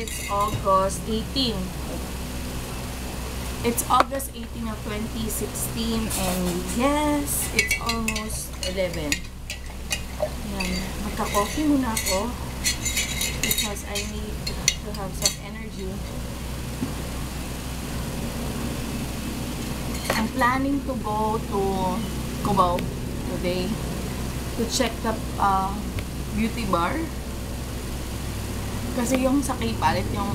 it's August 18. It's August 18 of 2016 and yes, it's almost 11. Yan. Magka-coffee muna ako because I need to have some energy. I'm planning to go to Cubao today to check the beauty bar. Kasi yung sa K-palette, yung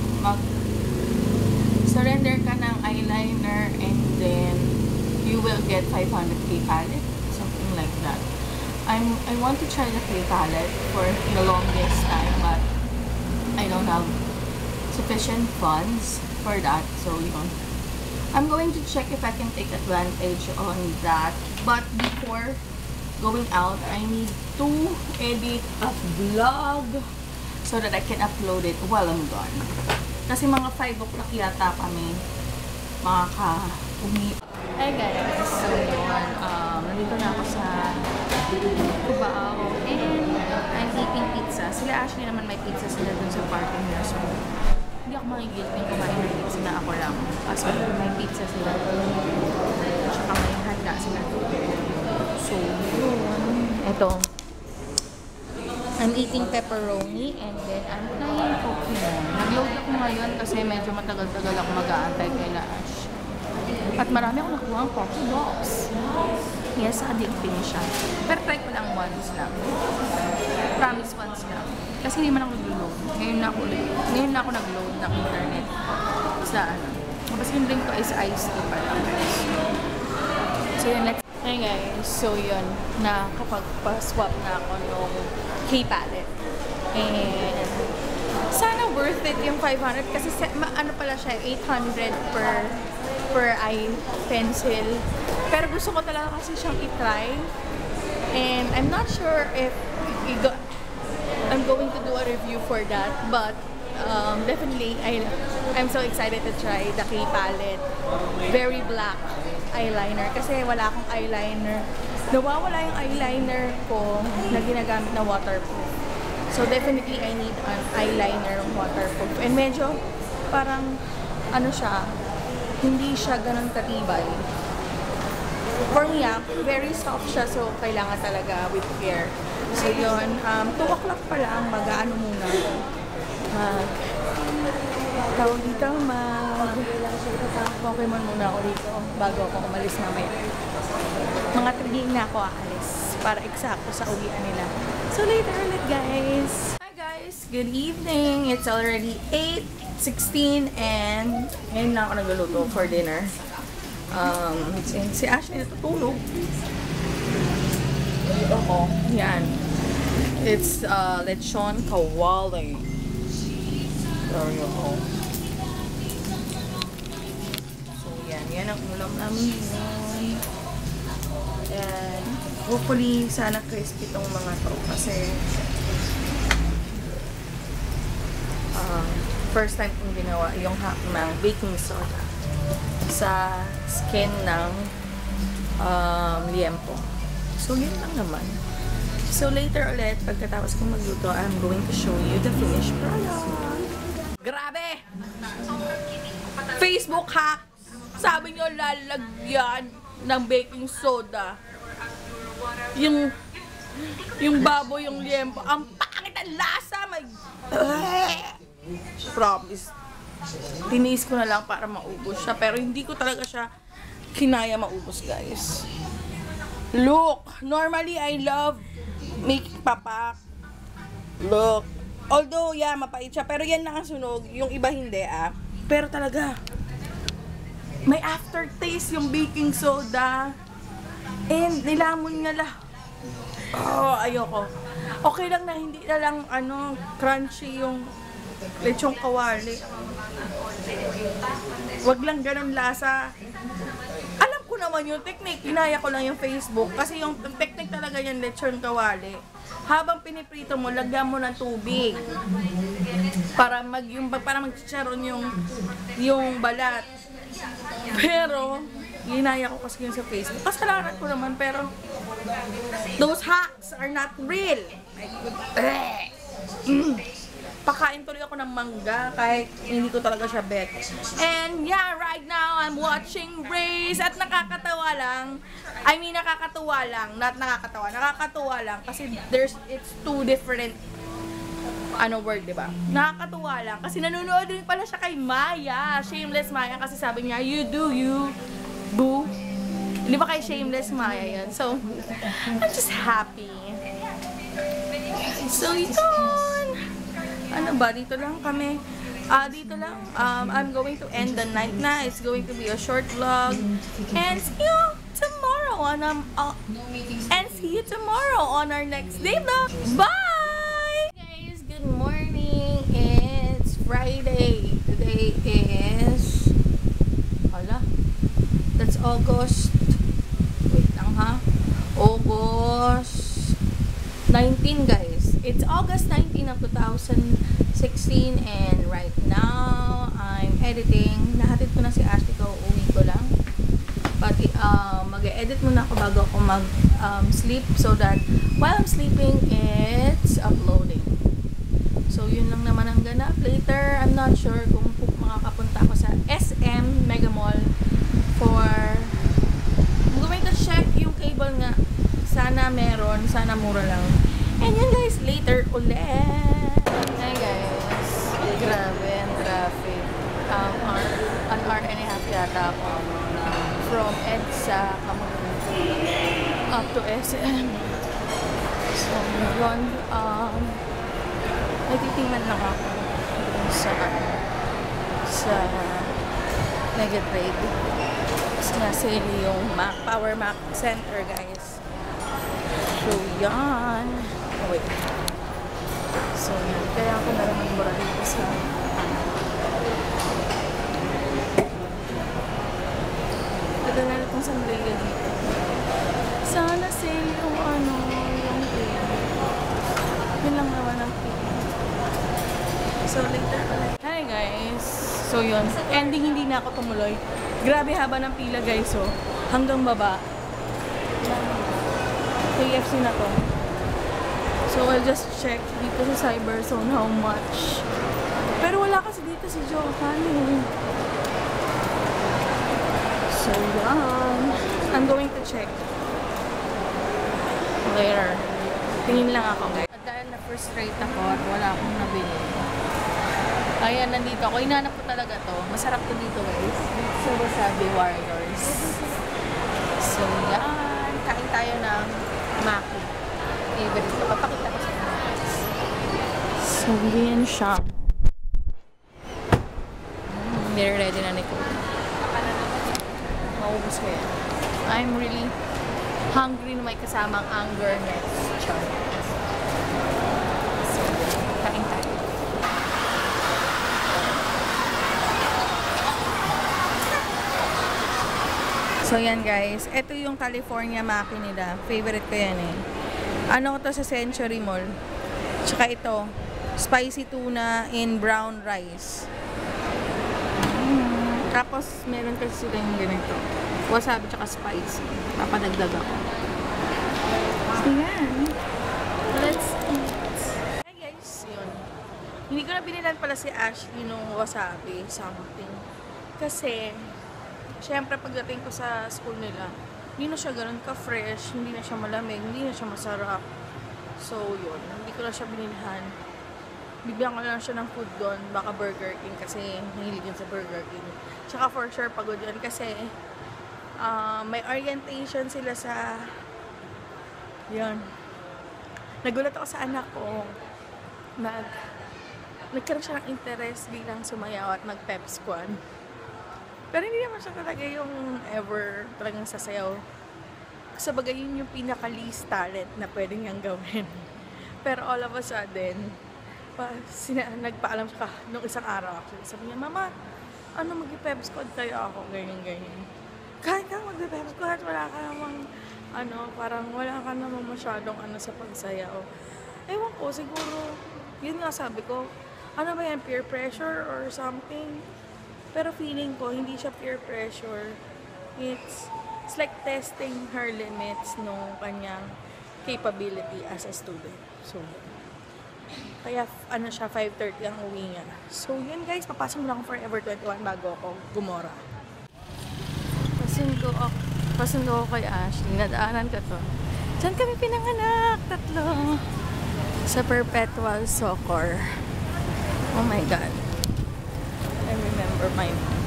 surrender ka ng eyeliner and then you will get 500 K-palette, something like that. I want to try the K-palette for the longest time, but I don't have sufficient funds for that, so yun. I'm going to check if I can take advantage on that, but before going out, I need to edit a vlog so that I can upload it while I'm gone. Kasi mga 5 o'clock yata kami makaka-umi. Hi guys! So yun, nandito na ako sa Cubao and I'm eating pizza. Sila actually naman may pizza sila dun sa parking nila. So hindi ako makigilting kumain ng pizza na ako lang. Kasi may pizza sila. Tsaka may handa sila. So yun. Ito. I'm eating pepperoni and then I'm playing Pokemon. Nag-load ako ngayon kasi medyo matagal-tagal ako mag-aantay kay Ash. At marami ako nakuha ang Pokébox. Yes, addicting siya. Pero try ko lang once lang. Promise once lang. Kasi hindi man ako nag-load. Ngayon na ako nag-load ng internet. Sa ano. Tapos yung drink ko is iced tea pa lang. So yun, let's... Hey guys, so yun, nakapag-swap na ako nung K-palette. And sana worth it yung 500 kasi ano pala siya, 800 per eye pencil. Pero gusto ko talaga kasi siyang i-try. And I'm not sure if I'm going to do a review for that, but definitely I'm so excited to try the K-palette Very Black eyeliner kasi wala akong eyeliner. Nawawala yung eyeliner ko na ginagamit na waterproof. So definitely I need an eyeliner waterproof. And medyo parang ano siya, hindi siya ganun katibay. For me, very soft siya, so kailangan talaga with care. So yun, 2 o'clock pa lang, mag-ano muna ako. Tawag dito, Pokemon muna ako dito bago ako umalis mamaya. Mga 3 na ako aalis para eksakto sa uwian nila. So later ulit guys! Hi guys! Good evening! It's already 8:16 and ngayon na ako nagluluto for dinner. Si Ashley natutulog. Ako. Yan. It's lechon kawali. There you go. So yan ang ulam namin ngayon. And hopefully sana crispy tong mga to kasi first time kong ginawa yung hack ng baking soda sa skin ng liempo. So yun lang naman. So later ulit, pagkatapos kong magluto, I'm going to show you the finished product. Grabe! Facebook hack! Sabi nyo lalagyan ng baking soda. Yung baboy, yung liempo. Ang pangit ang lasa! Promise. Tiniis ko na lang para maubos siya. Pero hindi ko talaga siya kinaya maubos, guys. Look! Normally, I love making papak. Look. Although, yeah, mapait siya. Pero yan lang ang sunog. Yung iba hindi, Pero talaga, may aftertaste yung baking soda. And nilamon nga lang. Oh, ayoko. Okay lang na hindi na lang, crunchy yung lechong kawali. Wag lang ganun lasa. Alam ko naman yung technique. Hinaya ko lang yung Facebook. Kasi yung technique talaga yung lechon kawali. Habang piniprito mo, lagyan mo ng tubig. Para mag-chicharon yung balat. Pero, hinaya ko kasi yun sa Facebook. Kasalanan ko naman, pero those hacks are not real. Kakain tuloy ako ng mangga kahit hindi ko talaga siya bet. And yeah, right now I'm watching Race at nakakatawa lang. I mean, nakakatuwa lang. Not nakakatawa. Nakakatuwa lang kasi it's two different word, diba? Nakakatuwa lang kasi nanonood din pala siya kay Maya. Shameless Maya kasi sabi niya, you do you, boo. Di ba kay Shameless Maya yan? So, I'm just happy. So, yun. Ano ba? Dito lang kami. Dito lang. I'm going to end the night na. It's going to be a short vlog. And see you tomorrow on our next day vlog. Bye! Hey guys, good morning. It's Friday. Today is... Hala. That's August. Wait lang ha. August 19, guys. It's August 19 of 2016 and right now I'm editing. Nahatid ko na si Ashley ko, uwi ko lang. But mag-edit muna ako bago ako mag-sleep so that while I'm sleeping, it's uploading. So yun lang naman ang ganap. Later, I'm not sure kung makakapunta ako sa SM Mega Mall for I'm going to check yung cable nga. Sana meron, sana mura lang. And yun guys, later ulit. Hey guys, grabe ang traffic. An hour and a half yata ako from EDSA up to SM. So yun, nagtitingnan lang ako sa Mega Trade. Kasi nga sale yung Power Mac Center, guys. So, yan. Oh, wait. So, yan. Kaya ako na lang mura dito sa... Ito na itong sombrilla dito. Sana sale yung yung pin. Yun lang naman ang pin. So, later ulit. Hi, guys. So, yun. Ending, hindi na ako tumuloy. Grabe haba ng pila, guys. So, hanggang baba. KFC na to. So, I'll just check dito sa Cyberzone how much. Pero wala kasi dito si Johan. So, yan. I'm going to check later. Tingin lang ako, guys. At dahil na-frustrate ako at wala akong nabili. Ayan, nandito ako. Inanap ko talaga to. Masarap to dito, guys. So, Wasabi Warriors. So, yan. Kain tayo ng Maki. Favorite ko. Papakita ko sa inyo, guys. So, yan siya. Nire-ready na ni Cole. Maubos ko yan. I'm really hungry na may kasamang anger next char. So, kain tayo. So, yan guys. Ito yung California Maki nila. Favorite ko yan eh. Ano ko to sa Century Mall. Tsaka ito. Spicy tuna in brown rice. Tapos, meron kasi sila yung ganito. Wasabi tsaka spicy. Papadagdag ako. So, yan. Let's eat. Hi guys. Yun. Hindi ko na binilan pala si Ashley nung wasabi something. Kasi, syempre pagdating ko sa school nila, hindi na siya ganun ka-fresh, hindi na siya malamig, hindi na siya masarap. So, yun. Hindi ko na siya binilhan. Bibigyan ko lang siya ng food doon, baka Burger King kasi nahilig yun sa Burger King. Tsaka for sure, pagod yun kasi may orientation sila sa yun. Nagulat ako sa anak ko. Nagkaroon siya ng interest bilang sumayaw at mag-pep squad. Pero hindi naman siya talaga yung ever talagang sasayaw. Sa bagay yun yung pinaka-least talent na pwede niyang gawin. Pero all of a sudden, nagpaalam siya nung isang araw actually. Sabi niya, Mama, mag-pep squad tayo ako, ganyan. Kahit kang mag-pep squad, wala ka namang, parang wala ka namang masyadong sa pagsayaw. Ewan ko, siguro, yun nga sabi ko, ano ba yan, peer pressure or something? Pero feeling ko, hindi siya peer pressure. It's like testing her limits nung kanyang capability as a student. So, Kaya ano siya, 5:30 ang uwi niya. So yun guys, papasok muna ako Forever 21 bago ako gumora. Pasundo ako kay Ashley. Nadaanan ko to. Diyan kami pinanganak. 3. Sa Perpetual Soccer. Oh my God. I remember my mom.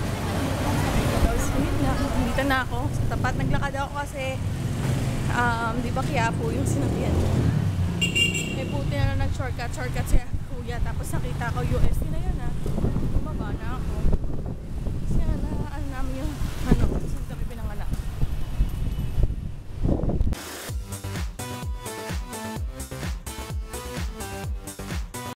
So yun na. Dito na ako. Sa tapat. Naglakad ako kasi di ba Quiapo yung sinabihan ko. May puti na nag-shortcut siya kuya. Tapos nakita ko UST na yun ha. Bumaba na ako.